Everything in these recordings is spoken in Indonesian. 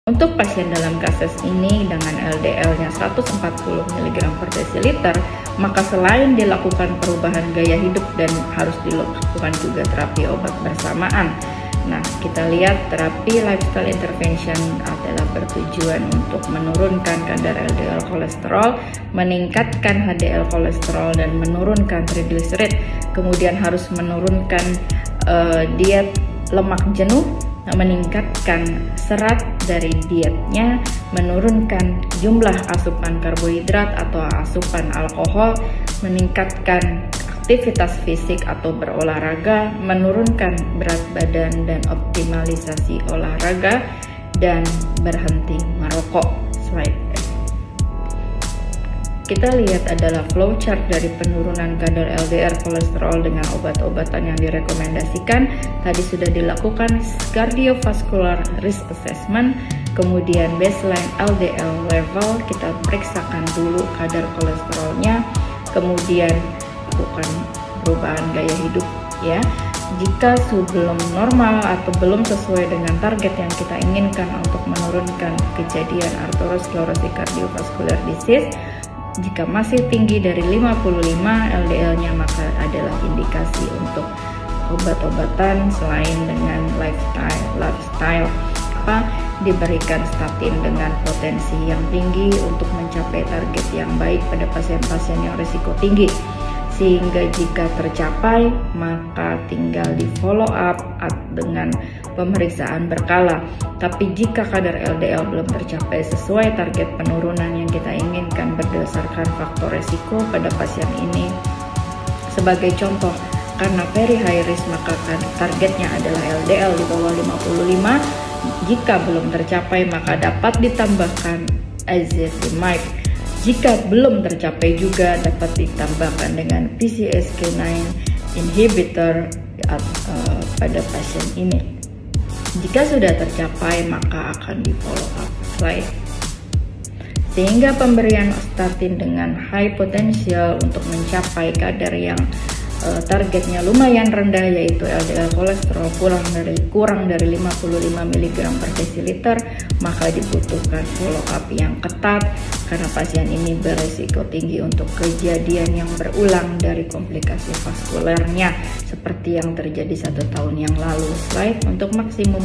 Untuk pasien dalam kasus ini dengan LDL-nya 140 mg per desiliter, maka selain dilakukan perubahan gaya hidup dan harus dilakukan juga terapi obat bersamaan. Nah, kita lihat terapi lifestyle intervention adalah bertujuan untuk menurunkan kadar LDL kolesterol, meningkatkan HDL kolesterol, dan menurunkan triglycerid. Kemudian harus menurunkan diet lemak jenuh, meningkatkan serat dari dietnya, menurunkan jumlah asupan karbohidrat atau asupan alkohol, meningkatkan aktivitas fisik atau berolahraga, menurunkan berat badan dan optimalisasi olahraga, dan berhenti merokok. Slide. Kita lihat adalah flowchart dari penurunan kadar LDL kolesterol dengan obat-obatan yang direkomendasikan. Tadi sudah dilakukan cardiovascular risk assessment, kemudian baseline LDL level, kita periksakan dulu kadar kolesterolnya, kemudian lakukan perubahan gaya hidup ya. Jika belum normal atau belum sesuai dengan target yang kita inginkan untuk menurunkan kejadian atherosclerosis cardiovascular disease, jika masih tinggi dari 55 LDL-nya, maka adalah indikasi untuk obat-obatan selain dengan lifestyle diberikan statin dengan potensi yang tinggi untuk mencapai target yang baik pada pasien-pasien yang risiko tinggi. Sehingga jika tercapai, maka tinggal di follow up dengan pemeriksaan berkala. Tapi jika kadar LDL belum tercapai sesuai target penurunan yang kita inginkan berdasarkan faktor resiko pada pasien ini, sebagai contoh, karena very high risk maka targetnya adalah LDL di bawah 55. Jika belum tercapai maka dapat ditambahkan ezetimibe. Jika belum tercapai juga dapat ditambahkan dengan PCSK9 inhibitor pada pasien ini. Jika sudah tercapai maka akan di follow up. Slide. Sehingga pemberian statin dengan high potensial untuk mencapai kadar yang targetnya lumayan rendah, yaitu LDL kolesterol kurang dari 55 mg per desiliter, maka dibutuhkan follow up yang ketat karena pasien ini berisiko tinggi untuk kejadian yang berulang dari komplikasi vaskulernya seperti yang terjadi 1 tahun yang lalu. Slide. Untuk maksimum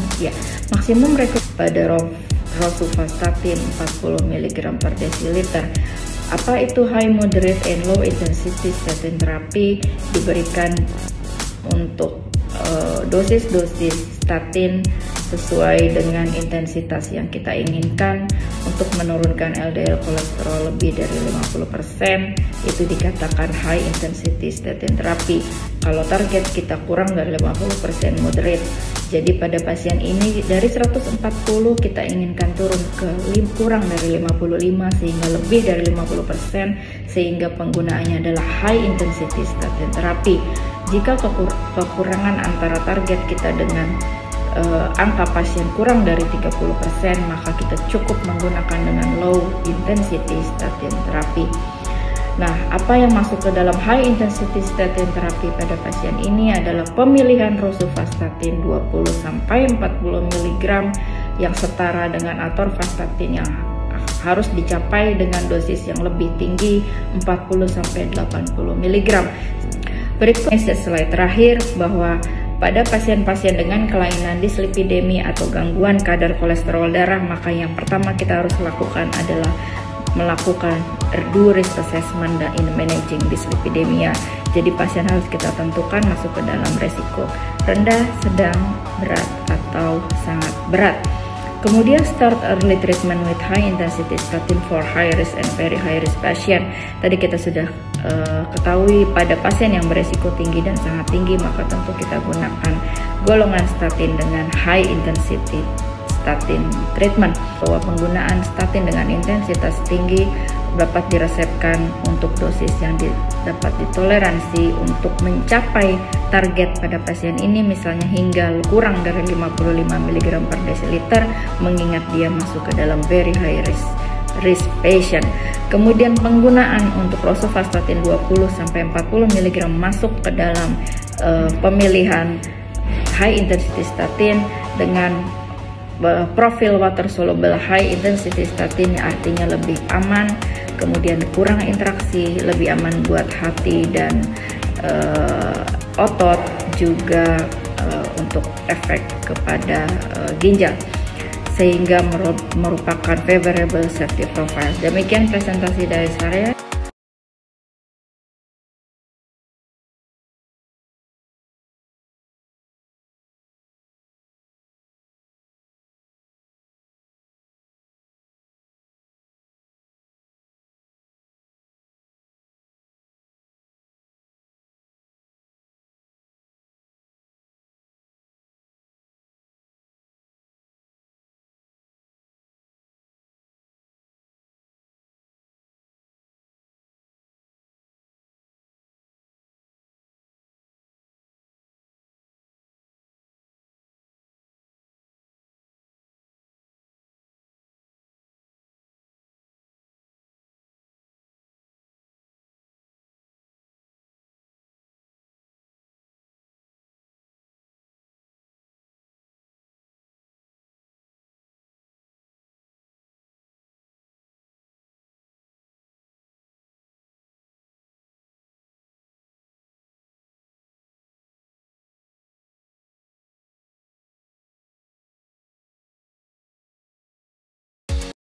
rekomendasi pada rosuvastatin 40 mg per desiliter. Apa itu high, moderate, and low intensity statin therapy? Diberikan untuk dosis-dosis statin sesuai dengan intensitas yang kita inginkan untuk menurunkan LDL kolesterol lebih dari 50%, itu dikatakan high intensity statin therapy. Kalau target kita kurang dari 50%, moderate. Jadi pada pasien ini dari 140 kita inginkan turun ke kurang dari 55 sehingga lebih dari 50%, sehingga penggunaannya adalah high intensity statin therapy. Jika kekurangan antara target kita dengan angka pasien kurang dari 30%, maka kita cukup menggunakan dengan low intensity statin therapy. Nah, apa yang masuk ke dalam high intensity statin therapy pada pasien ini adalah pemilihan rosuvastatin 20-40 mg yang setara dengan atorvastatin yang harus dicapai dengan dosis yang lebih tinggi 40-80 mg. Berikutnya slide terakhir bahwa pada pasien-pasien dengan kelainan dislipidemi atau gangguan kadar kolesterol darah, maka yang pertama kita harus lakukan adalah melakukan risk assessment dan in managing dyslipidemia. Jadi pasien harus kita tentukan masuk ke dalam resiko rendah, sedang, berat, atau sangat berat. Kemudian start early treatment with high intensity statin for high risk and very high risk patient. Tadi kita sudah ketahui pada pasien yang beresiko tinggi dan sangat tinggi, maka tentu kita gunakan golongan statin dengan high intensity statin treatment. Bahwa penggunaan statin dengan intensitas tinggi dapat diresepkan untuk dosis yang dapat ditoleransi untuk mencapai target pada pasien ini, misalnya hingga kurang dari 55 mg per desiliter, mengingat dia masuk ke dalam very high risk patient. Kemudian penggunaan untuk rosuvastatin 20-40 mg masuk ke dalam pemilihan high intensity statin dengan profil water soluble high intensity statin, artinya lebih aman, kemudian kurang interaksi, lebih aman buat hati dan otot, juga untuk efek kepada ginjal, sehingga merupakan favorable safety profile. Demikian presentasi dari saya.